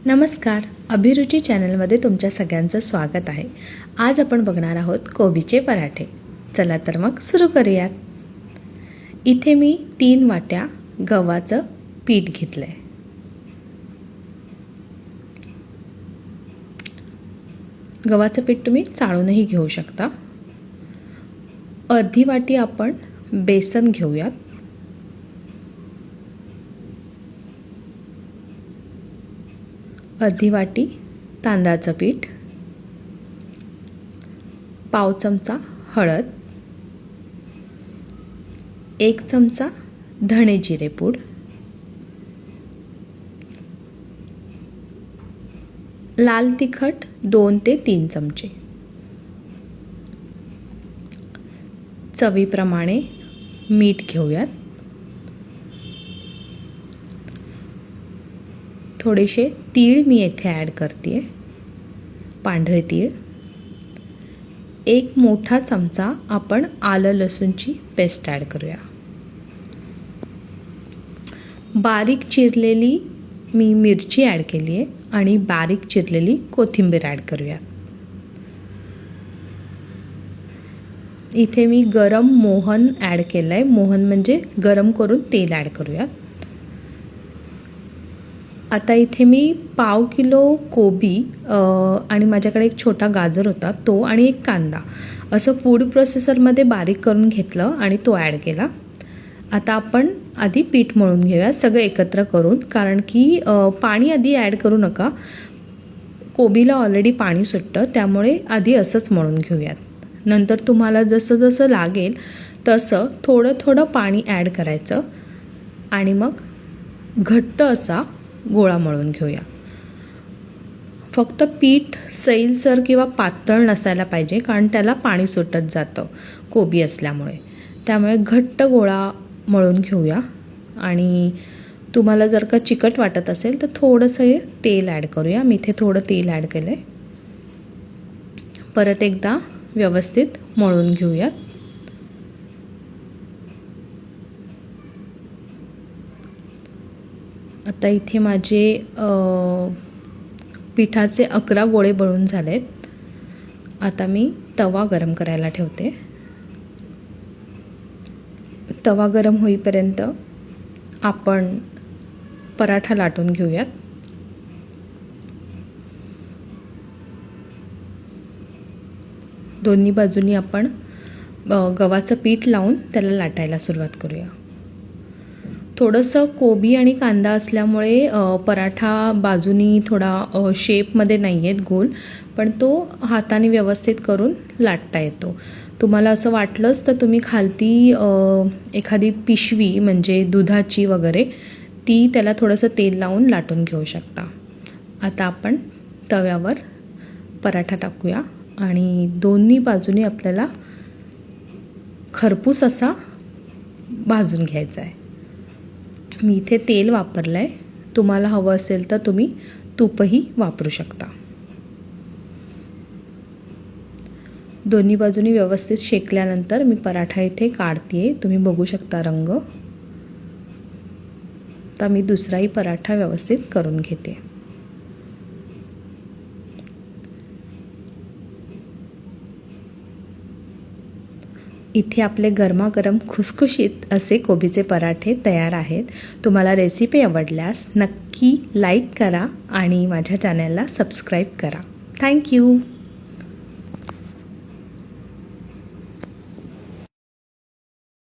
नमस्कार, अभिरुची चॅनलमध्ये तुमच्या सगळ्यांचं स्वागत आहे। आज आपण बघणार आहोत कोबीचे पराठे। चला तर मग सुरू करूयात। इथे मी 3 वाट्या गव्हाचं पीठ घेतलंय। गव्हाचं पीठ तुम्ही चाळूनही घेऊ शकता। अर्धी वाटी आपण बेसन घेऊयात। अर्धी वाटी तांदळाचं पीठ, पाव चमचा हळद, 1 चमचा धणे जिरे पूड, लाल तिखट 2 ते 3 चमचे, चवीप्रमाणे मीठ घेऊयात, थोडेसे तीळ मी येथे ॲड करते, पांढरे तीळ, 1 मोठा चमचा आपण आलं लसूणची पेस्ट ॲड करूया, बारीक चिरलेली मी मिरची ॲड केली आहे आणि बारीक चिरलेली कोथिंबीर ॲड करूया। इथे मी गरम मोहन ॲड केलं आहे। मोहन म्हणजे गरम करून तेल ॲड करूया। आता इथे मी पाव किलो कोबी आणि माझ्याकडे एक छोटा गाजर होता तो आणि एक कांदा असं फूड प्रोसेसरमध्ये बारीक करून घेतलं आणि तो ॲड केला। आता आपण आधी पीठ मळून घेऊया सगळं एकत्र करून, कारण की पाणी आधी ॲड करू नका, कोबीला ऑलरेडी पाणी सुटतं, त्यामुळे आधी असंच मळून घेऊयात। नंतर तुम्हाला जसं जसं लागेल तसं थोडं थोडं पाणी ॲड करायचं आणि मग घट्ट असा गोळा मळून घेऊया। फक्त पीठ सैलसर किंवा पातळ नसायला पाहिजे, कारण त्याला पाणी सुटत जातं कोबी असल्यामुळे, त्यामुळे घट्ट गोळा मळून घेऊया। आणि तुम्हाला जर का चिकट वाटत असेल तर थोडंसं तेल ॲड करूया। मी इथे थोडं तेल ॲड केलं आहे। परत एकदा व्यवस्थित मळून घेऊयात। आता इथे माझे पिठाचे 11 गोळे बनवून झालेत। आता मी तवा गरम करायला ठेवते। तवा गरम होईपर्यंत आपण पराठा लाटून घेऊयात। दोन्ही बाजूनी आपण गव्हाचं पीठ लावून त्याला लाटायला सुरुवात करूया। थोडंसं कोबी आणि कांदा असल्यामुळे पराठा बाजूनी थोडा शेपमध्ये नाही आहेत गोल, पण तो हाताने व्यवस्थित करून लाटता येतो। तुम्हाला असं वाटलंच तर तुम्ही खालती एखादी पिशवी म्हणजे दुधाची वगैरे ती त्याला थोडंसं तेल लावून लाटून घेऊ शकता। आता आपण तव्यावर पराठा टाकूया आणि दोन्ही बाजूनी आपल्याला खरपूस असा भाजून घ्यायचा आहे। मी इथे तेल वापरलं आहे, तुम्हाला हवं असेल तर तुम्ही तूपही वापरू शकता। दोन्ही बाजूनी व्यवस्थित शेकल्यानंतर मी पराठा इथे काढते, तुम्ही बघू शकता रंग। आता मी दुसराही पराठा व्यवस्थित करून घेते। इथे आपले गरमागरम खुसखुशीत असे कोबीचे पराठे तयार आहेत। तुम्हाला रेसिपी आवडल्यास नक्की लाईक करा आणि माझ्या चॅनलला सबस्क्राईब करा। थँक्यू।